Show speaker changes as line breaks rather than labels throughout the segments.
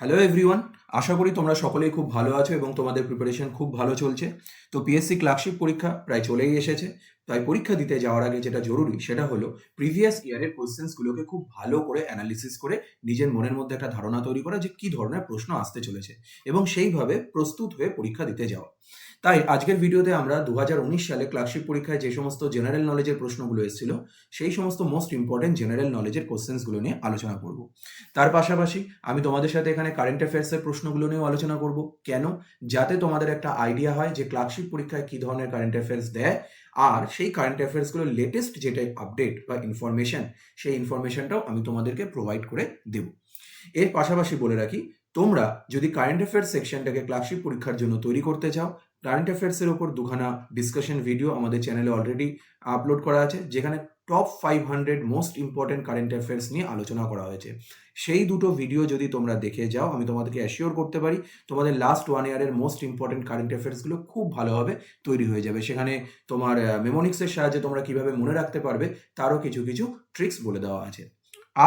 Hello everyone, আশা করি তোমরা সকলেই খুব ভালো আছো এবং তোমাদের প্রিপারেশন খুব ভালো চলছে। তো পিএসসি ক্লার্কশিপ পরীক্ষা প্রায় চলেই এসেছে। তাই পরীক্ষা দিতে যাওয়ার আগে যেটা জরুরি সেটা হলো প্রিভিয়াস ইয়ারের কোশ্চেন্সগুলোকে খুব ভালো করে অ্যানালিসিস করে নিজের মনের মধ্যে একটা ধারণা তৈরি করা যে কী ধরনের প্রশ্ন আসতে চলেছে এবং সেইভাবে প্রস্তুত হয়ে পরীক্ষা দিতে যাওয়া। তাই আজকের ভিডিওতে আমরা 2019 সালে ক্লার্কশিপ পরীক্ষায় যে সমস্ত জেনারেল নলেজের প্রশ্নগুলো এসেছিল সেই সমস্ত মোস্ট ইম্পর্টেন্ট জেনারেল নলেজের কোশ্চেন্সগুলো নিয়ে আলোচনা করব। তার পাশাপাশি আমি তোমাদের সাথে এখানে কারেন্ট অ্যাফেয়ার্সের প্রশ্নগুলো নিয়েও আলোচনা করব। কেন? যাতে তোমাদের একটা আইডিয়া হয় যে ক্লার্কশিপ পরীক্ষায় কী ধরনের কারেন্ট অ্যাফেয়ার্স দেয়, আর সেই কারেন্ট অ্যাফেয়ার্সগুলোর লেটেস্ট যেটা আপডেট বা ইনফরমেশন, সেই ইনফরমেশনটাও আমি তোমাদেরকে প্রোভাইড করে দেব। এর পাশাপাশি বলে রাখি, তোমরা যদি কারেন্ট অ্যাফেয়ার্স সেকশনটাকে ক্লার্কশিপ পরীক্ষার জন্য তৈরি করতে চাও, কারেন্ট অ্যাফেয়ার্সের ওপর দুখানা ডিসকাশন ভিডিও আমাদের চ্যানেলে অলরেডি আপলোড করা আছে, যেখানে top 500 most important current affairs নিয়ে আলোচনা করা হয়েছে। সেই দুটো ভিডিও যদি তোমরা দেখে যাও, আমি তোমাদেরকে অ্যাসিওর করতে পারি তোমাদের লাস্ট 1 ইয়ারের মোস্ট ইম্পর্টেন্ট কারেন্ট অ্যাফেয়ার্সগুলো খুব ভালোভাবে তৈরি হয়ে যাবে। সেখানে তোমার মেমোনিক্সের সাহায্যে তোমরা কিভাবে মনে রাখতে পারবে তারও কিছু কিছু ট্রিক্স বলে দেওয়া আছে।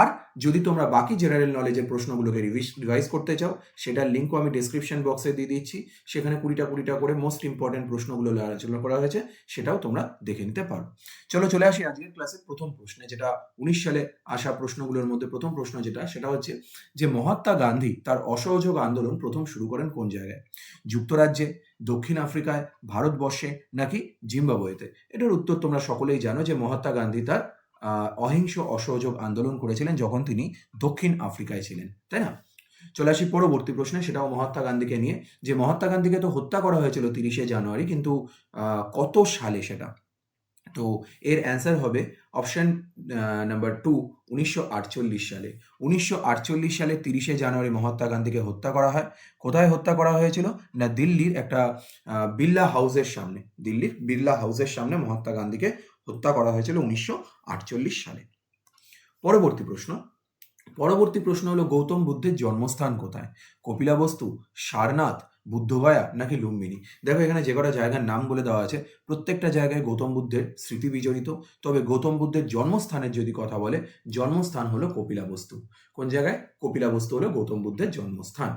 আর যদি তোমরা বাকি জেনারেল নলেজের প্রশ্নগুলোকে রিভাইজ করতে চাও, সেটার লিঙ্কও আমি ডেসক্রিপশন বক্সে দিয়ে দিচ্ছি। সেখানে কুড়িটা করে মোস্ট ইম্পর্টেন্ট প্রশ্নগুলো আলোচনা করা হয়েছে, সেটাও তোমরা দেখে নিতে পারো। চলে আসি আজকের ক্লাসের প্রথম প্রশ্নে, যেটা 19 সালে আসা প্রশ্নগুলোর মধ্যে প্রথম প্রশ্ন সেটা হচ্ছে যে মহাত্মা গান্ধী তার অসহযোগ আন্দোলন প্রথম শুরু করেন কোন জায়গায়? যুক্তরাজ্যে, দক্ষিণ আফ্রিকায়, ভারতবর্ষে নাকি জিম্বাবুয়েতে? এটার উত্তর তোমরা সকলেই জানো যে মহাত্মা গান্ধী তার অহিংস অসহযোগ আন্দোলন করেছিলেন যখন তিনি দক্ষিণ আফ্রিকায় ছিলেন, তাই না? চলে আসি পরবর্তী প্রশ্নে, সেটাও মহাত্মা গান্ধীকে নিয়ে। যে মহাত্মা গান্ধীকে তো হত্যা করা হয়েছিল 30শে জানুয়ারি, কিন্তু কত সালে সেটা? তো এর অ্যান্সার হবে অপশন নাম্বার 2, 1948 সালে। 1948 সালে 30শে জানুয়ারি মহাত্মা গান্ধীকে হত্যা করা হয়। কোথায় হত্যা করা হয়েছিল? না, দিল্লির একটা বিড়লা হাউসের সামনে। দিল্লির বিড়লা হাউসের সামনে মহাত্মা গান্ধীকে হত্যা করা হয়েছিল 1948 সালে। পরবর্তী প্রশ্ন হলো গৌতম বুদ্ধের জন্মস্থান কোথায়? কপিলাবস্তু, সারনাথ, বুদ্ধগয়া নাকি লুম্বিনী? দেখো এখানে যে কটা জায়গার নাম বলে দেওয়া আছে, প্রত্যেকটা জায়গায় গৌতম বুদ্ধের স্মৃতি বিজড়িত। তবে গৌতম বুদ্ধের জন্মস্থানের যদি কথা বলে, জন্মস্থান হলো কপিলাবস্তু। কোন জায়গায়? কপিলাবস্তু হলো গৌতম বুদ্ধের জন্মস্থান।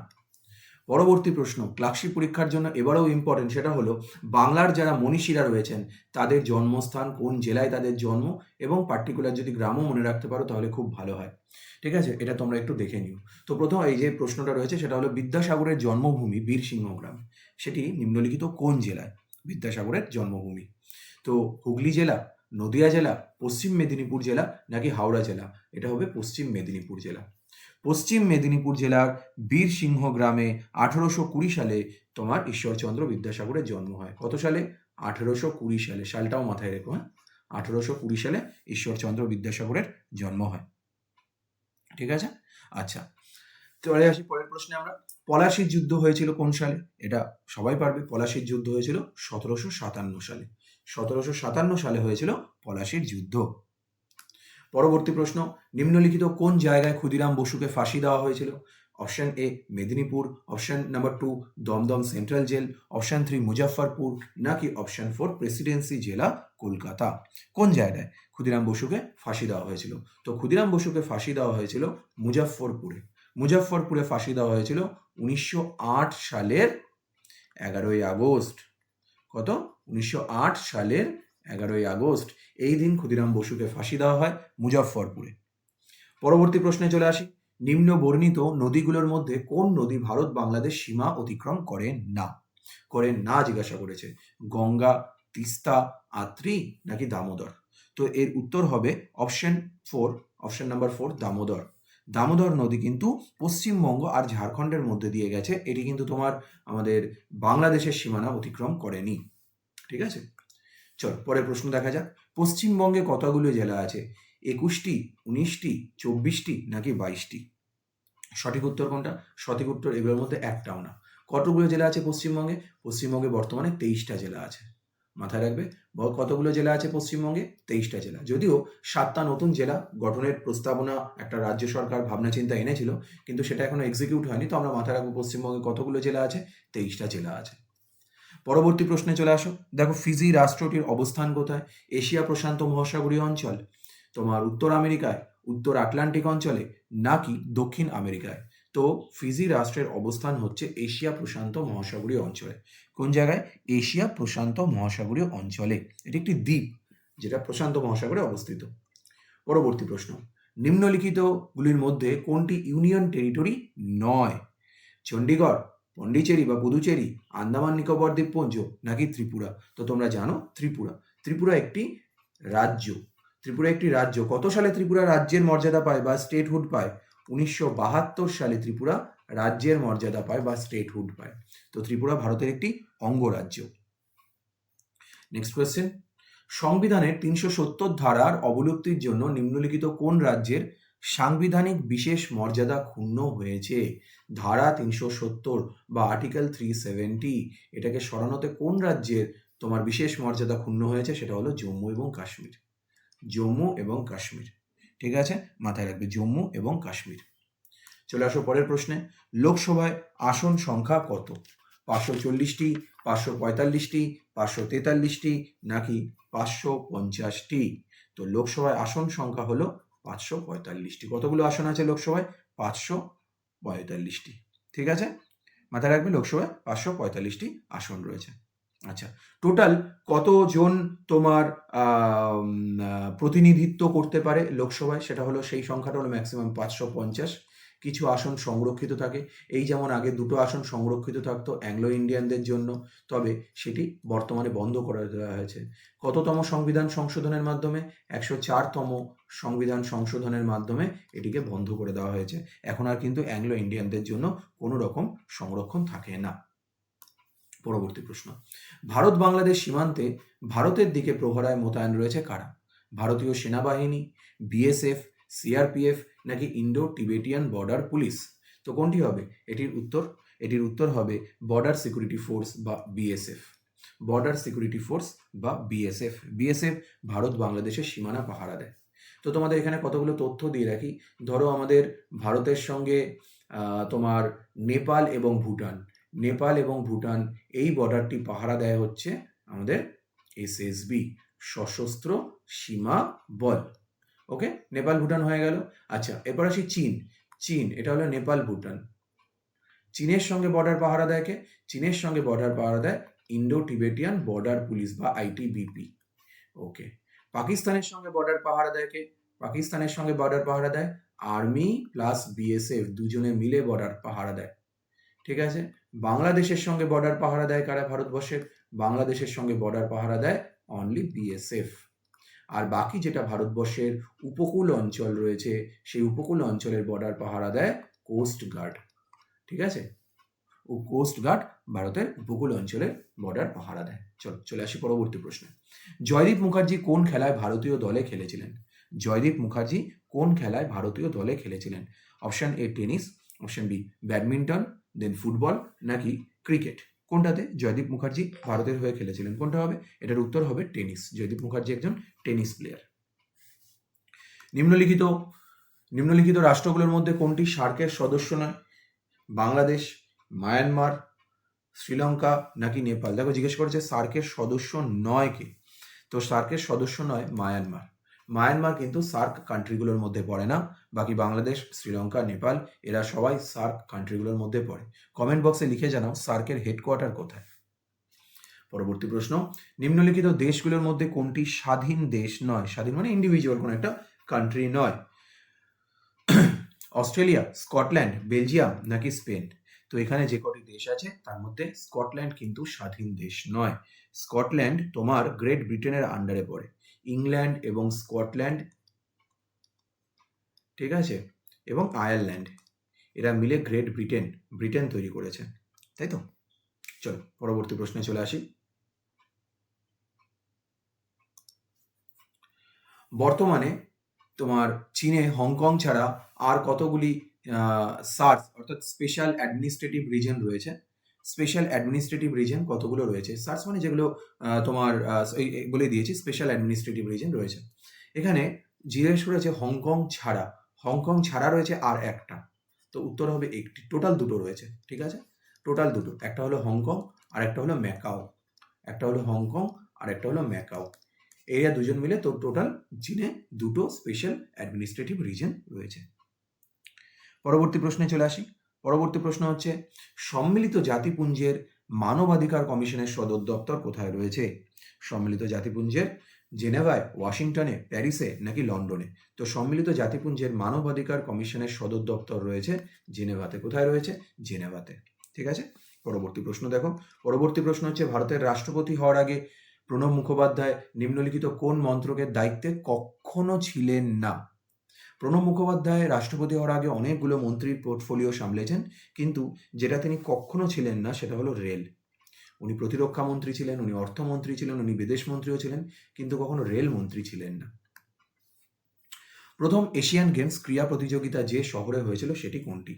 পরবর্তী প্রশ্ন ক্লার্কশিপ পরীক্ষার জন্য এবারেও ইম্পর্টেন্ট, সেটা হলো বাংলার যারা মনীষীরা রয়েছেন তাদের জন্মস্থান, কোন জেলায় তাদের জন্ম, এবং পার্টিকুলার যদি গ্রামও মনে রাখতে পারো তাহলে খুব ভালো হয়। ঠিক আছে, এটা তোমরা একটু দেখে নিও। তো প্রথম এই যে প্রশ্নটা রয়েছে সেটা হলো বিদ্যাসাগরের জন্মভূমি বীরসিংহ গ্রাম, সেটি নিম্নলিখিত কোন জেলায় বিদ্যাসাগরের জন্মভূমি? তো হুগলি জেলা, নদিয়া জেলা, পশ্চিম মেদিনীপুর জেলা নাকি হাওড়া জেলা? এটা হবে পশ্চিম মেদিনীপুর জেলা। পশ্চিম মেদিনীপুর জেলার বীরসিংহ গ্রামে 1820 সালে তোমার ঈশ্বরচন্দ্র বিদ্যাসাগরের জন্ম হয়। কত সালে? 1820 সালে। সালটাও মাথায় রেখো, হ্যাঁ? 1820 সালে ঈশ্বরচন্দ্র বিদ্যাসাগরের জন্ম হয়। ঠিক আছে? আচ্ছা, চলে আসি পরের প্রশ্নে আমরা। পলাশির যুদ্ধ হয়েছিল কোন সালে? এটা সবাই পারবে। পলাশির যুদ্ধ হয়েছিল 1757 সালে। 1757 সালে হয়েছিল পলাশির যুদ্ধ। পরবর্তী প্রশ্ন, নিম্নলিখিত কোন জায়গায় ক্ষুদিরাম বসুকে ফাঁসি দেওয়া হয়েছিল? Option A Medinipur, option number 2 Dum Dum central jail, option 3 Muzaffarpur নাকি অপশন 4 প্রেসিডেন্সি জেলা কলকাতা? কোন জায়গায় ক্ষুদিরাম বসুকে ফাঁসি দেওয়া হয়েছিল? তো ক্ষুদিরাম বসুকে ফাঁসি দেওয়া হয়েছিল মুজাফফরপুরে। মুজাফফরপুরে ফাঁসি দেওয়া হয়েছিল 1908 সালের 11ই আগস্ট। কত? 1908 সালের 11ই আগস্ট। এই দিন ক্ষুদিরাম বসুকে ফাঁসি দেওয়া হয় মুজাফফরপুরে। পরবর্তী প্রশ্নে চলে আসি। নিম্ন বর্ণিত নদীগুলোর মধ্যে কোন নদী ভারত বাংলাদেশ সীমা অতিক্রম করে না? জিজ্ঞাসা করেছে। গঙ্গা, তিস্তা, আত্রি নাকি দামোদর? তো এর উত্তর হবে অপশন নাম্বার 4 দামোদর। দামোদর নদী কিন্তু পশ্চিমবঙ্গ আর ঝাড়খণ্ডের মধ্যে দিয়ে গেছে, এটি কিন্তু তোমার আমাদের বাংলাদেশের সীমানা অতিক্রম করেনি। ঠিক আছে, চল পরের প্রশ্ন দেখা যাক। পশ্চিমবঙ্গে কতগুলো জেলা আছে? 21টি, 19টি, 24টি নাকি 22টি? সঠিক উত্তর কোনটা? সঠিক উত্তর এগুলোর মধ্যে একটাও না। কতগুলো জেলা আছে পশ্চিমবঙ্গে? পশ্চিমবঙ্গে বর্তমানে 23টা জেলা আছে। মাথায় রাখবে, কতগুলো জেলা আছে পশ্চিমবঙ্গে? 23টা জেলা। যদিও 7টা নতুন জেলা গঠনের প্রস্তাবনা একটা রাজ্য সরকার ভাবনা চিন্তা এনেছিল, কিন্তু সেটা এখনো এক্সিকিউট হয়নি। তো আমরা মাথায় রাখবো পশ্চিমবঙ্গে কতগুলো জেলা আছে? 23টা জেলা আছে। পরবর্তী প্রশ্নে চলে আসো। দেখো ফিজি রাষ্ট্রটির অবস্থান কোথায়? এশিয়া প্রশান্ত মহাসাগরীয় অঞ্চল, তোমার উত্তর আমেরিকায়, উত্তর আটলান্টিক অঞ্চলে নাকি দক্ষিণ আমেরিকায়? তো ফিজি রাষ্ট্রের অবস্থান হচ্ছে এশিয়া প্রশান্ত মহাসাগরীয় অঞ্চলে। কোন জায়গায়? এশিয়া প্রশান্ত মহাসাগরীয় অঞ্চলে। এটি একটি দ্বীপ যেটা প্রশান্ত মহাসাগরে অবস্থিত। পরবর্তী প্রশ্ন, নিম্নলিখিতগুলির মধ্যে কোনটি ইউনিয়ন টেরিটরি নয়? চণ্ডীগড়, পন্ডিচেরি বা পুদুচেরি, আন্দামান নিকোবর দ্বীপপুঞ্জ নাকি ত্রিপুরা? তো তোমরা জানো ত্রিপুরা। ত্রিপুরা একটি রাজ্য। ত্রিপুরা একটি রাজ্য। কত সালে ত্রিপুরা রাজ্যের মর্যাদা পায় বা স্টেটহুড পায়? 1972 সালে ত্রিপুরা রাজ্যের মর্যাদা পায় বা স্টেটহুড পায়। তো ত্রিপুরা ভারতের একটি অঙ্গরাজ্য। নেক্সট কোয়েশ্চেন, সংবিধানের 370 ধারার অবলুপ্তির জন্য নিম্নলিখিত কোন রাজ্যের সাংবিধানিক বিশেষ মর্যাদা ক্ষুণ্ণ হয়েছে? ধারা 370 বা আর্টিকেল 370 এটাকে সরানোতে কোন রাজ্যের তোমার বিশেষ মর্যাদা ক্ষুণ্ণ হয়েছে? সেটা হলো জম্মু এবং কাশ্মীর। জম্মু এবং কাশ্মীর। ঠিক আছে, মাথায় রাখবে জম্মু এবং কাশ্মীর। চলে আসো পরের প্রশ্নে, লোকসভায় আসন সংখ্যা কত? 540টি, 545টি, 543টি নাকি 550টি? তো লোকসভায় আসন সংখ্যা হলো 545টি। কতগুলো আসন আছে লোকসভায়? 545টি। ঠিক আছে, মাথায় রাখবে লোকসভায় 545টি আসন রয়েছে। আচ্ছা, টোটাল কতজন তোমার প্রতিনিধিত্ব করতে পারে লোকসভায়? সেটা হলো, সেই সংখ্যাটা হলো ম্যাক্সিমাম 550। কিছু আসন সংরক্ষিত থাকে, এই যেমন আগে 2টো আসন সংরক্ষিত থাকতো অ্যাংলো ইন্ডিয়ানদের জন্য, তবে সেটি বর্তমানে বন্ধ করে দেওয়া হয়েছে। কততম সংবিধান সংশোধনের মাধ্যমে? 104তম সংবিধান সংশোধনের মাধ্যমে এটিকে বন্ধ করে দেওয়া হয়েছে। এখন আর কিন্তু অ্যাংলো ইন্ডিয়ানদের জন্য কোনো রকম সংরক্ষণ থাকে না। পরবর্তী প্রশ্ন, ভারত বাংলাদেশ সীমান্তে ভারতের দিকে প্রহরায় মোতায়েন রয়েছে কারা? ভারতীয় সেনাবাহিনী, বিএসএফ, সিআরপিএফ নাকি ইন্ডো টিবেটিয়ান বর্ডার পুলিশ? তো কোনটি হবে এটির উত্তর হবে বর্ডার সিকিউরিটি ফোর্স বা বিএসএফ। বর্ডার সিকিউরিটি ফোর্স বা বিএসএফ। বিএসএফ ভারত বাংলাদেশের সীমানা পাহারা দেয়। তো তোমাদের এখানে কতগুলো তথ্য দিয়ে রাখি। ধরো আমাদের ভারতের সঙ্গে তোমার নেপাল এবং ভুটান এই বর্ডারটি পাহারা দেয় হচ্ছে আমাদের এসএসবি, সশস্ত্র সীমা বল। ওকে, নেপাল ভুটান হয়ে গেল। আচ্ছা, এরপর আসি চীন, এটা হলো নেপাল ভুটান। চীনের সঙ্গে বর্ডার পাহারা দেয় কে? চীনের সঙ্গে বর্ডার পাহারা দেয় ইন্ডো টিবেটিয়ান বর্ডার পুলিশ বা আইটিবিপি। ওকে, পাকিস্তানের সঙ্গে বর্ডার পাহারা দেয় কে? পাকিস্তানের সঙ্গে বর্ডার পাহারা দেয় আর্মি প্লাস বিএসএফ, দুজনে মিলে বর্ডার পাহারা দেয়। ঠিক আছে, বাংলাদেশের সঙ্গে বর্ডার পাহারা দেয় কারা ভারতবর্ষের? বাংলাদেশের সঙ্গে বর্ডার পাহারা দেয় অনলি বিএসএফ। আর বাকি যেটা ভারতবর্ষের উপকূল অঞ্চল রয়েছে, সেই উপকূল অঞ্চলের বর্ডার পাহারা দেয় কোস্ট গার্ড। ঠিক আছে, ও কোস্ট গার্ড ভারতের উপকূল অঞ্চলের বর্ডার পাহারা দেয়। চলে আসি পরবর্তী প্রশ্নে। জয়দীপ মুখার্জি কোন খেলায় ভারতীয় দলে খেলেছিলেন? জয়দীপ মুখার্জি কোন খেলায় ভারতীয় দলে খেলেছিলেন? Option A tennis, option B badminton, then football নাকি ক্রিকেট? কোনটাতে জয়দীপ মুখার্জি ভারতের হয়ে খেলেছিলেন? কোনটা হবে? এটার উত্তর হবে টেনিস। জয়দীপ মুখার্জি একজন টেনিস প্লেয়ার। নিম্নলিখিত রাষ্ট্রগুলোর মধ্যে কোনটি সার্কের সদস্য নয়? বাংলাদেশ, মায়ানমার, শ্রীলঙ্কা নাকি নেপাল? দেখো জিজ্ঞেস করেছে সার্কের সদস্য নয় কে। তো সার্কের সদস্য নয় মায়ানমার। মায়ানমার কিন্তু সার্ক কান্ট্রিগুলোর মধ্যে পড়ে না। বাকি বাংলাদেশ, শ্রীলঙ্কা, নেপাল এরা সবাই সার্ক কান্ট্রিগুলোর মধ্যে পড়ে। কমেন্ট বক্সে লিখে জানাও সার্কের হেডকোয়ার্টার কোথায়। পরবর্তী প্রশ্ন, নিম্নলিখিত দেশগুলোর মধ্যে কোনটি স্বাধীন দেশ নয়? স্বাধীন মানে ইন্ডিভিজুয়াল কোনো একটা কান্ট্রি নয়। অস্ট্রেলিয়া, স্কটল্যান্ড, বেলজিয়াম নাকি স্পেন? তো এখানে যে কটি দেশ আছে তার মধ্যে স্কটল্যান্ড কিন্তু স্বাধীন দেশ নয়। স্কটল্যান্ড তোমার গ্রেট ব্রিটেনের আন্ডারে পড়ে। ইংল্যান্ড এবং স্কটল্যান্ড, ঠিক আছে, এবং আয়ারল্যান্ড এরা মিলে গ্রেট ব্রিটেন তৈরি করেছে, তাই তো? চলো পরবর্তী প্রশ্নে চলে আসি। বর্তমানে তোমার চীনে হংকং ছাড়া আর কতগুলি সার্ক অর্থাৎ স্পেশাল অ্যাডমিনিস্ট্রেটিভ রিজন রয়েছে? স্পেশাল অ্যাডমিনিস্ট্রেটিভ রিজন কতগুলো রয়েছে? সার্ক মানে যেগুলো তোমার বলে দিয়েছি, স্পেশাল অ্যাডমিনিস্ট্রেটিভ রিজন রয়েছে। এখানে জিজ্ঞেস করেছে হংকং ছাড়া রয়েছে আর একটা। তো উত্তর হবে একটি। টোটাল দুটো রয়েছে, ঠিক আছে, টোটাল দুটো। একটা হলো হংকং আর একটা হলো ম্যাকাও। একটা হলো হংকং আর একটা হলো ম্যাকাও। এরা দুজন মিলে তো টোটাল চীনে দুটো স্পেশাল অ্যাডমিনিস্ট্রেটিভ রিজন রয়েছে। পরবর্তী প্রশ্নে চলে আসি। পরবর্তী প্রশ্ন হচ্ছে সম্মিলিত জাতিপুঞ্জের মানবাধিকার কমিশনের সদর দপ্তর কোথায় রয়েছে? সম্মিলিত জাতিপুঞ্জের জেনেভায়, ওয়াশিংটনে, প্যারিসে নাকি লন্ডনে? তো সম্মিলিত জাতিপুঞ্জের মানবাধিকার কমিশনের সদর দপ্তর রয়েছে জেনেভাতে। কোথায় রয়েছে? জেনেভাতে। ঠিক আছে, পরবর্তী প্রশ্ন দেখো। পরবর্তী প্রশ্ন হচ্ছে ভারতের রাষ্ট্রপতি হওয়ার আগে প্রণব মুখোপাধ্যায় নিম্নলিখিত কোন মন্ত্রকের দায়িত্বে কখনো ছিলেন না? প্রণব মুখোপাধ্যায় রাষ্ট্রপতি হওয়ার আগে অনেকগুলো মন্ত্রীর পোর্টফোলিও সামলেছেন, কিন্তু যেটা তিনি কখনো ছিলেন না সেটা হলো রেল। উনি প্রতিরক্ষা মন্ত্রী ছিলেন, উনি অর্থমন্ত্রী ছিলেন, উনি বিদেশ মন্ত্রীও ছিলেন, কিন্তু কখনো রেল মন্ত্রী ছিলেন না। প্রথম এশিয়ান গেমস ক্রীড়া প্রতিযোগিতা যে শহরে হয়েছিল সেটি কোনটি?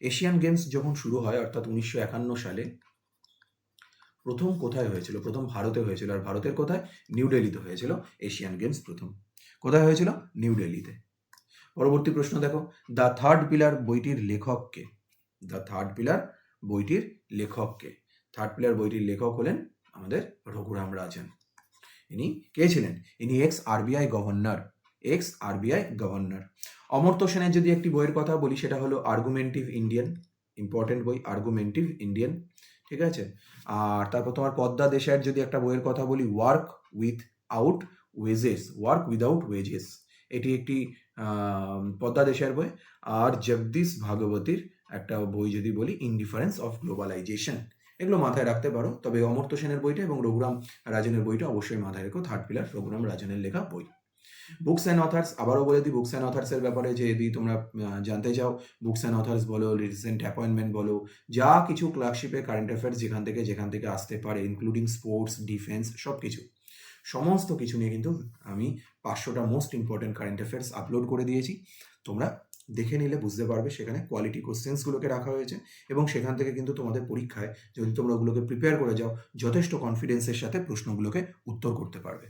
এশিয়ান গেমস যখন শুরু হয় অর্থাৎ 1951 সালে প্রথম কোথায় হয়েছিল? প্রথম ভারতে হয়েছিল। আর ভারতের কোথায়? নিউ দিল্লিতে হয়েছিল এশিয়ান গেমস প্রথম। কোথায় হয়েছিল? নিউ দিল্লিতে। পরবর্তী প্রশ্ন দেখো, দ্য থার্ড পিলার বইটির লেখক কে? দ্য থার্ড পিলার বইটির লেখক কে? থার্ড পিলার বইটির লেখক হলেন আমাদের রঘুরাম রাজন। ইনি কে ছিলেন? ইনি x RBI governor. X RBI governor. Amartya সেনের যদি একটি বইয়ের কথা বলি সেটা হলো আর্গুমেন্টিভ ইন্ডিয়ান, ইম্পর্টেন্ট বই আর্গুমেন্টিভ ইন্ডিয়ান। ঠিক আছে, আর তারপর তোমার পদ্মা দেশাইয়ের যদি একটা বইয়ের কথা বলি work without wages, work without wages, এটি একটি পদ্মা দেশাইয়ের বই। আর জগদীশ ভাগবতীর একটা বই যদি বলি ইনডিফারেন্স অফ গ্লোবালাইজেশন। এগুলো মাথায় রাখতে পারো, তবে অমর্ত্য সেনের বইটা এবং রঘুরাম রাজনের বইটা অবশ্যই মাথায় রেখো। থার্ড পিলার রঘুরাম রাজনের লেখা বই। বুকস অ্যান্ড অথার্স, আবারও বলে দিই বুকস অ্যান্ড অথার্সের ব্যাপারে, যে যদি তোমরা জানতে চাও বুকস অ্যান্ড অথার্স বলো, রিসেন্ট অ্যাপয়েন্টমেন্ট বলো, যা কিছু ক্লার্কশিপে কারেন্ট অ্যাফেয়ার্স যেখান থেকে আসতে পারে, ইনক্লুডিং স্পোর্টস, ডিফেন্স, সব কিছু, সমস্ত কিছু নিয়ে কিন্তু আমি 500টা most important current affairs upload করে দিয়েছি। তোমরা দেখে নিলে বুঝতে পারবে সেখানে কোয়ালিটি কোশ্চেন্সগুলোকে রাখা হয়েছে, এবং সেখান থেকে কিন্তু তোমাদের পরীক্ষায় যদি তোমরা ওগুলোকে প্রিপেয়ার করে যাও যথেষ্ট কনফিডেন্সের সাথে প্রশ্নগুলোকে উত্তর করতে পারবে।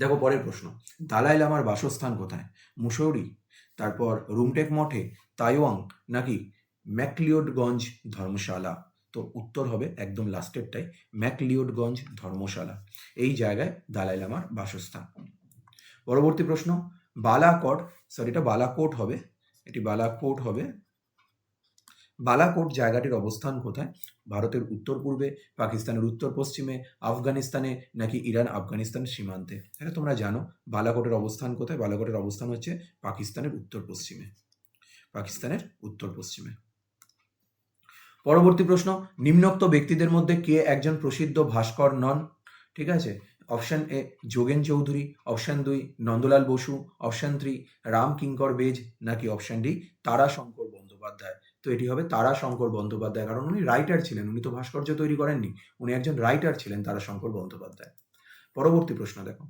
দেখো পরের প্রশ্ন, দালাই লামার বাসস্থান কোথায়? মুসৌরি, তারপর রুমটেক মঠে, তাইওয়াং নাকি ম্যাকলিওডগঞ্জ ধর্মশালা? তো উত্তর হবে একদম লাস্টেরটাই, ম্যাকলিওডগঞ্জ ধর্মশালা। এই জায়গায় দালাই লামার বাসস্থান। পরবর্তী প্রশ্ন, বালাকট, এটা বালাকোট হবে, এটি বালাকোট হবে। বালাকোট জায়গাটির অবস্থান কোথায়? ভারতের উত্তর পূর্বে, পাকিস্তানের উত্তর পশ্চিমে, আফগানিস্তানে নাকি ইরান আফগানিস্তান সীমান্তে? এটা তোমরা জানো বালাকোটের অবস্থান কোথায়। বালাকোটের অবস্থান হচ্ছে পাকিস্তানের উত্তর পশ্চিমে, পাকিস্তানের উত্তর পশ্চিমে। পরবর্তী প্রশ্ন, নিম্নোক্ত ব্যক্তিদের মধ্যে কে একজন প্রসিদ্ধ ভাস্কর নন? ঠিক আছে, option A Jogen Chowdhury, option 2 Nandalal Bose, option 3 Ramkinkar Baij, নাকি অপশন ডি তারাশঙ্কর বন্দ্যোপাধ্যায়? তো এটি হবে তারাশঙ্কর বন্দ্যোপাধ্যায়, কারণ উনি রাইটার ছিলেন, উনি তো ভাস্কর্য তৈরি করেননি, উনি একজন রাইটার ছিলেন তারাশঙ্কর বন্দ্যোপাধ্যায়। পরবর্তী প্রশ্ন দেখো,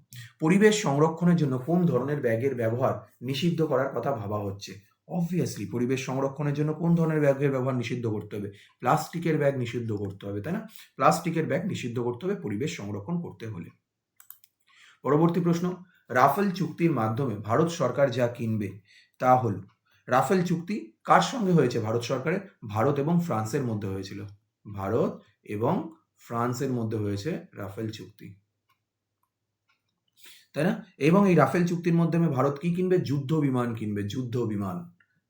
পরিবেশ সংরক্ষণের জন্য কোন ধরনের ব্যাগের ব্যবহার নিষিদ্ধ করার কথা ভাবা হচ্ছে? অবভিয়াসলি পরিবেশ সংরক্ষণের জন্য কোন ধরনের ব্যাগের ব্যবহার নিষিদ্ধ করতে হবে? প্লাস্টিকের ব্যাগ নিষিদ্ধ করতে হবে, তাই না? প্লাস্টিকের ব্যাগ নিষিদ্ধ করতে হবে পরিবেশ সংরক্ষণ করতে হলে। পরবর্তী প্রশ্ন, রাফেল চুক্তির মাধ্যমে ভারত সরকার যা কিনবে তা হল, রাফেল চুক্তি কার সঙ্গে হয়েছে ভারত সরকারের? ভারত এবং ফ্রান্সের মধ্যে হয়েছিল, ভারত এবং ফ্রান্সের মধ্যে হয়েছে রাফেল চুক্তি, তাই না? এবং এই রাফেল চুক্তির মাধ্যমে ভারত কি কিনবে? যুদ্ধ বিমান কিনবে, যুদ্ধ বিমান,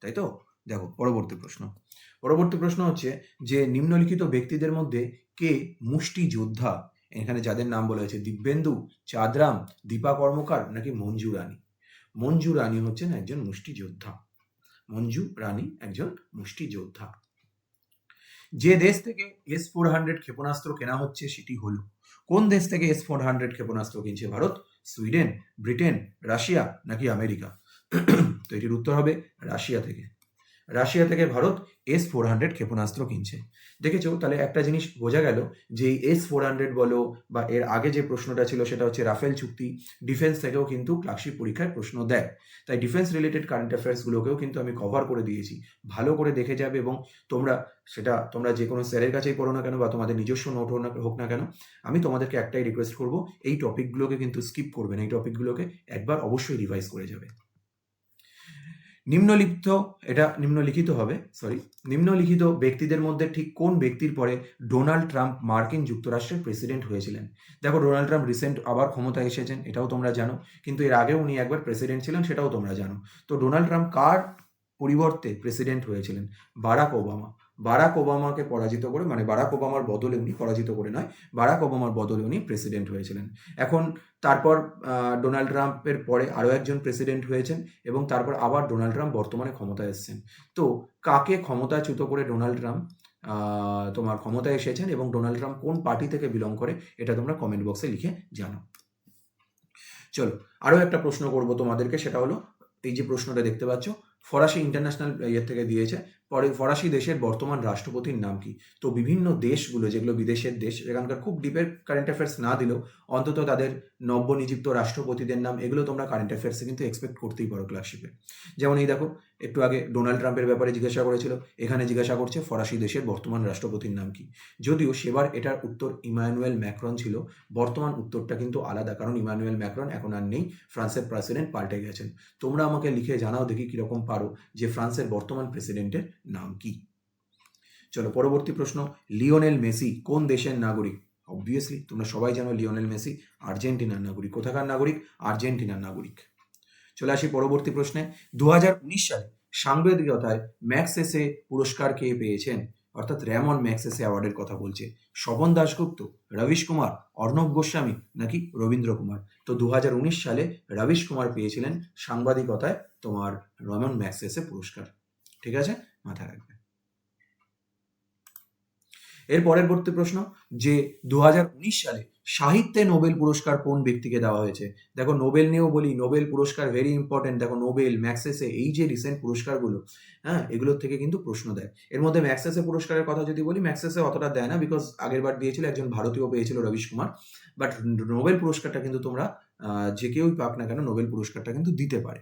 তাই তো? দেখো পরবর্তী প্রশ্ন, পরবর্তী প্রশ্ন হচ্ছে যে নিম্নলিখিত ব্যক্তিদের মধ্যে কে মুষ্টি যোদ্ধা? এখানে যাদের নাম বলা হয়েছে দিব্যেন্দু, চাঁদরাম, দীপা কর্মকার নাকি মঞ্জু রানী? মঞ্জু রানী হচ্ছেন একজন মুষ্টিযোদ্ধা, মঞ্জু রানী একজন মুষ্টিযোদ্ধা। যে দেশ থেকে S-400 ক্ষেপণাস্ত্র কেনা হচ্ছে সেটি হলো, কোন দেশ থেকে S-400 ক্ষেপণাস্ত্র কিনছে ভারত? সুইডেন, ব্রিটেন, রাশিয়া নাকি আমেরিকা? তো এটির উত্তর হবে রাশিয়া থেকে, রাশিয়া থেকে ভারত S-400 ক্ষেপণাস্ত্র কিনছে। দেখেছো, তাহলে একটা জিনিস বোঝা গেল যে S-400 বলো বা এর আগে যে প্রশ্নটা ছিল সেটা হচ্ছে রাফেল চুক্তি, ডিফেন্স থেকেও কিন্তু ক্লার্কশিপ পরীক্ষায় প্রশ্ন দেয়, তাই ডিফেন্স রিলেটেড কারেন্ট অ্যাফেয়ার্সগুলোকেও কিন্তু আমি কভার করে দিয়েছি, ভালো করে দেখে যাবে। এবং তোমরা যে কোনো স্যারের কাছেই পড়ো না কেন বা তোমাদের নিজস্ব নোট হোক না কেন, আমি তোমাদেরকে একটাই রিকোয়েস্ট করবো, এই টপিকগুলোকে কিন্তু স্কিপ করবে না, এই টপিকগুলোকে একবার অবশ্যই রিভাইজ করে যাবে। নিম্নলিখিত ব্যক্তিদের মধ্যে ঠিক কোন ব্যক্তির পরে ডোনাল্ড ট্রাম্প মার্কিন যুক্তরাষ্ট্রের প্রেসিডেন্ট হয়েছিলেন? দেখো ডোনাল্ড ট্রাম্প রিসেন্ট আবার ক্ষমতায় এসেছেন, এটাও তোমরা জানো, কিন্তু এর আগেও উনি একবার প্রেসিডেন্ট ছিলেন, সেটাও তোমরা জানো। তো ডোনাল্ড ট্রাম্প কার পরিবর্তে প্রেসিডেন্ট হয়েছিলেন বারাক ওবামা। বারাক ওবামাকে পরাজিত করে, মানে বারাক ওবামার বদলে উনি, পরাজিত করে নয়, বারাক ওবামার বদলে উনি প্রেসিডেন্ট হয়েছিলেন। এখন তারপর ডোনাল্ড ট্রাম্পের পরে আরও একজন প্রেসিডেন্ট হয়েছেন এবং তারপর আবার ডোনাল্ড ট্রাম্প বর্তমানে ক্ষমতায় এসেছেন। তো কাকে ক্ষমতাচ্যুত করে ডোনাল্ড ট্রাম্প তোমার ক্ষমতায় এসেছেন এবং ডোনাল্ড ট্রাম্প কোন পার্টি থেকে বিলং করে, এটা তোমরা কমেন্ট বক্সে লিখে জানাও। চলো আরও একটা প্রশ্ন করবো তোমাদেরকে, সেটা হলো এই যে প্রশ্নটা দেখতে পাচ্ছ, ফরাসি ইন্টারন্যাশনাল ইয়ে থেকে দিয়েছে, পরে ফরাসি দেশের বর্তমান রাষ্ট্রপতির নাম কি? তো বিভিন্ন দেশগুলো যেগুলো বিদেশের দেশ, এখানকার খুব ডিপের কারেন্ট অ্যাফেয়ার্স না দিলেও অন্তত তাদের নবনিযুক্ত রাষ্ট্রপতিদের নাম, এগুলো তোমরা কারেন্ট অ্যাফেয়ার্সে কিন্তু এক্সপেক্ট করতেই পারো ক্লাসশিপে। যেমন এই দেখো, একটু আগে ডোনাল্ড ট্রাম্পের ব্যাপারে জিজ্ঞাসা করেছিল, এখানে জিজ্ঞাসা করছে ফরাসি দেশের বর্তমান রাষ্ট্রপতির নাম কি। যদিও সেবার এটার উত্তর ইমানুয়েল ম্যাক্রন ছিল, বর্তমান উত্তরটা কিন্তু আলাদা, কারণ ইমানুয়েল ম্যাক্রন এখন আর নেই, ফ্রান্সের প্রেসিডেন্ট পাল্টে গেছেন। তোমরা আমাকে লিখে জানাও দেখি কীরকম পারো যে ফ্রান্সের বর্তমান প্রেসিডেন্টের নাম কি। চলো পরবর্তী প্রশ্ন, লিওনেল মেসি কোন দেশের নাগরিক? অবভিয়াসলি তোমরা সবাই জানো লিওনেল মেসি আর্জেন্টিনার নাগরিক। কোথাকার নাগরিক? আর্জেন্টিনার নাগরিক। চলে আসি পরবর্তী প্রশ্নে, 2019 সালে সাংবাদিকতায় ম্যাগসেসে পুরস্কার কে পেয়েছেন? অর্থাৎ র্যামন ম্যাগসেসে অ্যাওয়ার্ডের কথা বলছে। স্বপন দাশগুপ্ত, রবিশ কুমার, অর্ণব গোস্বামী নাকি রবীন্দ্র কুমার? তো 2019 সালে রবিশ কুমার পেয়েছিলেন সাংবাদিকতায় তোমার র্যামন ম্যাগসেসে পুরস্কার। ঠিক আছে, মাথায় রাখবে। এর পরবর্তী প্রশ্ন, যে 2019 সালে সাহিত্যে নোবেল পুরস্কার কোন ব্যক্তিকে দেওয়া হয়েছে? দেখো নোবেল নিয়েও বলি, নোবেল পুরস্কার ভেরি ইম্পর্টেন্ট। দেখো নোবেল, ম্যাগসেসে, এই যে রিসেন্ট পুরস্কারগুলো, হ্যাঁ, এগুলোর থেকে কিন্তু প্রশ্ন দেয়। এর মধ্যে ম্যাগসেসে পুরস্কারের কথা যদি বলি, ম্যাগসেসে অতটা দেয় না, বিকজ আগের বার দিয়েছিল একজন ভারতীয় পেয়েছিল, রবিশ কুমার। বাট নোবেল পুরস্কারটা কিন্তু তোমরা যে কেউই পাক না কেন নোবেল পুরস্কারটা কিন্তু দিতে পারে।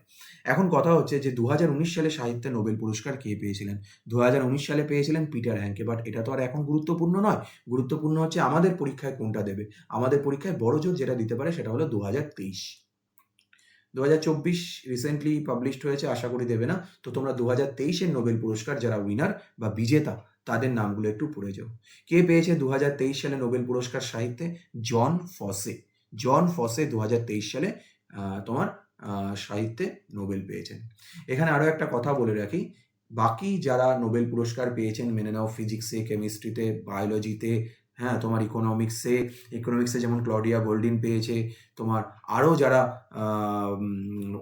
এখন কথা হচ্ছে যে 2019 সালে সাহিত্যে নোবেল পুরস্কার কে পেয়েছিলেন? 2019 সালে পেয়েছিলেন পিটার হ্যাঙ্কে। বাট এটা তো আর এখন গুরুত্বপূর্ণ নয়, গুরুত্বপূর্ণ হচ্ছে আমাদের পরীক্ষায় কোনটা দেবে। আমাদের পরীক্ষায় বড় জোর যেটা দিতে পারে সেটা হলো 2023। 2024 রিসেন্টলি পাবলিশড হয়েছে, আশা করি দেবে না। তো তোমরা 2023-এর নোবেল পুরস্কার যারা উইনার বা বিজেতা তাদের নামগুলো একটু পড়ে যাও। কে পেয়েছে 2023 সালে নোবেল পুরস্কার সাহিত্যে? জন ফসে। জন ফসে 2023 সালে তোমার সাহিত্যে নোবেল পেয়েছেন। এখানে আরও একটা কথা বলে রাখি, বাকি যারা নোবেল পুরস্কার পেয়েছেন মেনে নাও ফিজিক্সে, কেমিস্ট্রিতে, বায়োলজিতে, হ্যাঁ, তোমার ইকোনমিক্সে যেমন ক্লডিয়া গোল্ডিন পেয়েছে, তোমার আরও যারা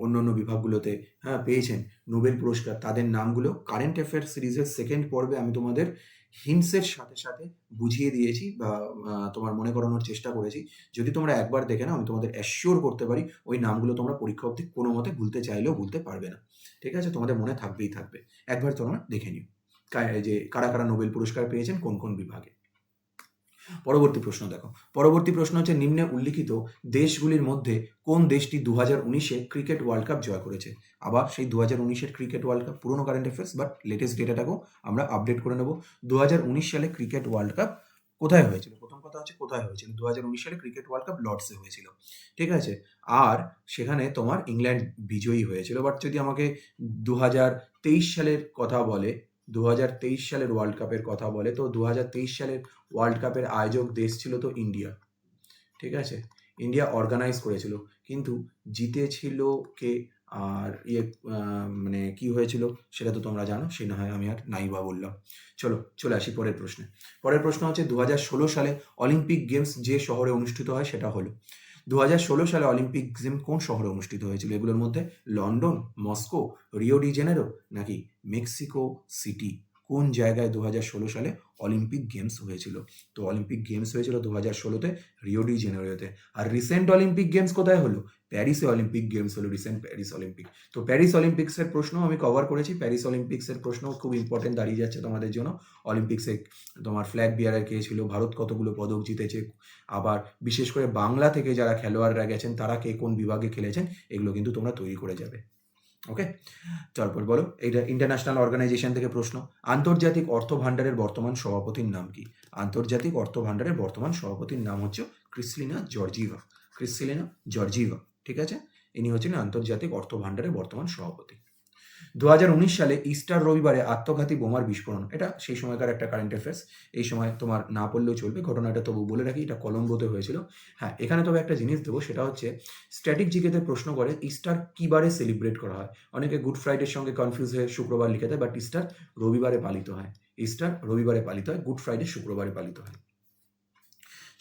অন্য অন্য বিভাগগুলোতে হ্যাঁ পেয়েছেন নোবেল পুরস্কার, তাদের নামগুলো কারেন্ট অ্যাফেয়ার্স সিরিজের সেকেন্ড পর্বে আমি তোমাদের হিন্টসের সাথে সাথে বুঝিয়ে দিয়েছি বা তোমার মনে করানোর চেষ্টা করেছি। যদি তোমরা একবার দেখে নাও, আমি তোমাদের অ্যাসিওর করতে পারি ওই নামগুলো তোমরা পরীক্ষা অবধি কোনো মতে ভুলতে চাইলেও ভুলতে পারবে না। ঠিক আছে, তোমাদের মনে থাকবেই থাকবে। একবার তোমরা দেখে নিও যে কারা কারা নোবেল পুরস্কার পেয়েছেন কোন কোন বিভাগে। পরবর্তী প্রশ্ন দেখো, পরবর্তী প্রশ্ন হচ্ছে, নিম্নে উল্লিখিত দেশগুলির মধ্যে কোন দেশটি 2019-এ ক্রিকেট ওয়ার্ল্ড কাপ জয় করেছে? আবার সেই 2019-এর ক্রিকেট ওয়ার্ল্ড কাপ, পুরোনো কারেন্ট অ্যাফেয়ার্স, বাট লেটেস্ট ডেটাটাকেও আমরা আপডেট করে নেব। 2019 সালে ক্রিকেট ওয়ার্ল্ড কাপ কোথায় হয়েছিল? প্রথম কথা হচ্ছে কোথায় হয়েছিল। 2019 সালে ক্রিকেট ওয়ার্ল্ড কাপ লর্ডসে হয়েছিল। ঠিক আছে, আর সেখানে তোমার ইংল্যান্ড বিজয়ী হয়েছিল। বাট যদি আমাকে 2023 সালের কথা বলে, 2023 সালের ওয়ার্ল্ড কাপের কথা বলে, তো 2023 সালের ওয়ার্ল্ড কাপের আয়োজক দেশ ছিল তো ইন্ডিয়া। ঠিক আছে, ইন্ডিয়া অর্গানাইজ করেছিল, কিন্তু জিতেছিল কে আর মানে কি হয়েছিল সেটা তো তোমরা জানো, সে না হয় আমি আর নাই বা বললাম। চলে আসি পরের প্রশ্নে। পরের প্রশ্ন হচ্ছে 2016 সালে অলিম্পিক গেমস যে শহরে অনুষ্ঠিত হয় সেটা হলো। 2016 সালে অলিম্পিক গেম কোন শহরে অনুষ্ঠিত হয়েছিল? এগুলোর মধ্যে London, Moscow, Rio de Janeiro নাকি মেক্সিকো সিটি? কোন জায়গায় 2016 সালে অলিম্পিক গেমস হয়েছিল? তো অলিম্পিক গেমস হয়েছিল 2016-তে রিও ডি জেনেরোতে। আর রিসেন্ট অলিম্পিক গেমস কোথায় হলো? প্যারিসে অলিম্পিক গেমস হলো, রিসেন্ট প্যারিস অলিম্পিক। তো প্যারিস অলিম্পিক্সের প্রশ্ন আমি কভার করেছি, প্যারিস অলিম্পিক্সের প্রশ্ন খুব ইম্পর্টেন্ট দাঁড়িয়ে যাচ্ছে তোমাদের জন্য। অলিম্পিক্সে তোমার ফ্ল্যাগ বিয়ারার কে ছিল, ভারত কতগুলো পদক জিতেছে, আবার বিশেষ করে বাংলা থেকে যারা খেলোয়াড়রা গেছেন তারা কে কোন বিভাগে খেলেছেন, এগুলো কিন্তু তোমরা তৈরি করে যাবে। ওকে, তারপর বলো, এইটা ইন্টারন্যাশনাল অর্গানাইজেশন থেকে প্রশ্ন, আন্তর্জাতিক অর্থ ভাণ্ডারের বর্তমান সভাপতির নাম কি? আন্তর্জাতিক অর্থ ভাণ্ডারের বর্তমান সভাপতির নাম হচ্ছে ক্রিস্টালিনা জর্জিভা। ক্রিস্টালিনা জর্জিভা, ঠিক আছে, ইনি হচ্ছেন আন্তর্জাতিক অর্থ ভাণ্ডারের বর্তমান সভাপতি। 2019 সালে ইস্টার রবিবারে আত্মঘাতী বোমার বিস্ফোরণ। এটা সেই সময়কার একটা কারেন্ট অ্যাফেয়ার্স। এই সময় তোমার না পড়লেও চলবে। ঘটনাটা তবু বলে রাখি, এটা কলম্বোতে হয়েছিল। হ্যাঁ, এখানে তবে একটা জিনিস দেবো, সেটা হচ্ছে স্ট্যাটিক জিকেতে প্রশ্ন করে ইস্টার কী বারে সেলিব্রেট করা হয়? অনেকে গুড ফ্রাইডের সঙ্গে কনফিউজ হয়ে শুক্রবার লিখে দেয়, বাট ইস্টার রবিবারে পালিত হয়। ইস্টার রবিবারে পালিত হয়, গুড ফ্রাইডে শুক্রবারে পালিত হয়।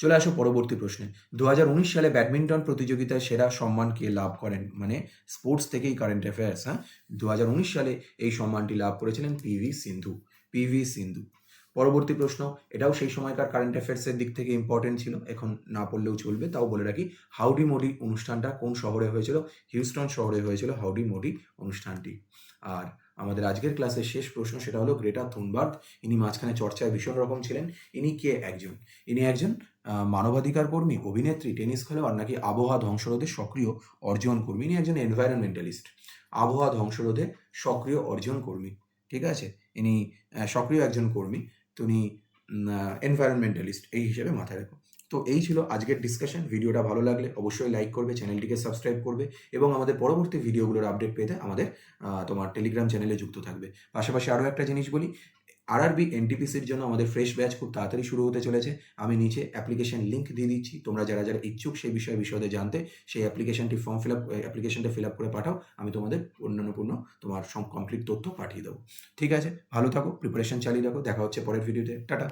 চলে আসো পরবর্তী প্রশ্নে। 2019 সালে ব্যাডমিন্টন প্রতিযোগিতায় সেরা সম্মান কে লাভ করেন? মানে স্পোর্টস থেকেই কারেন্ট অ্যাফেয়ার্স, হ্যাঁ? 2019 সালে এই সম্মানটি লাভ করেছিলেন পিভি সিন্ধু। পিভি সিন্ধু। পরবর্তী প্রশ্ন, এটাও সেই সময়কার কারেন্ট অ্যাফেয়ার্সের দিক থেকে ইম্পর্টেন্ট ছিল, এখন না পড়লেও চলবে, তাও বলে রাখি। হাউডি মোডি অনুষ্ঠানটা কোন শহরে হয়েছিল? হিউস্টন শহরে হয়েছিল হাউডি মোডি অনুষ্ঠানটি। আর আমাদের আজকের ক্লাসের শেষ প্রশ্ন, সেটা হলো গ্রেটা থুনবার্গ। ইনি মাঝখানে চর্চায় ভীষণ রকম ছিলেন। ইনি কে একজন? ইনি একজন মানবাধিকার কর্মী, অভিনেত্রী, টেনিস খেলোয়াড়, নাকি আবহাওয়া ধ্বংসরোধে সক্রিয় অর্জন কর্মী? ইনি একজন এনভায়রনমেন্টালিস্ট। আবহাওয়া ধ্বংসরোধে সক্রিয় অর্জন কর্মী। ঠিক আছে? ইনি সক্রিয় একজন কর্মী। তো উনি এনভায়রনমেন্টালিস্ট এই হিসেবে মাথায় রাখো। তো এই ছিল আজকের ডিসকাশন। ভিডিওটা ভালো লাগলে অবশ্যই লাইক করবে, চ্যানেলটিকে সাবস্ক্রাইব করবে এবং আমাদের পরবর্তী ভিডিওগুলোর আপডেট পেতে আমাদের তোমার টেলিগ্রাম চ্যানেলে যুক্ত থাকবে। পাশাপাশি আরও একটা জিনিস বলি, আরআরবি এনটিপিসির জন্য আমাদের ফ্রেশ ব্যাচ খুব তাড়াতাড়ি শুরু হতে চলেছে। আমি নিচে অ্যাপ্লিকেশন লিঙ্ক দিয়ে দিচ্ছি। তোমরা যারা যারা ইচ্ছুক সেই বিষয়ে বিশদে জানতে, সেই অ্যাপ্লিকেশনটি ফিল আপ করে পাঠাও। আমি তোমাদের পূর্ণ তোমার কমপ্লিট তথ্য পাঠিয়ে দেবো। ঠিক আছে, ভালো থাকো, প্রিপারেশন চালিয়ে রাখো। দেখা হচ্ছে পরের ভিডিওতে। টাটা।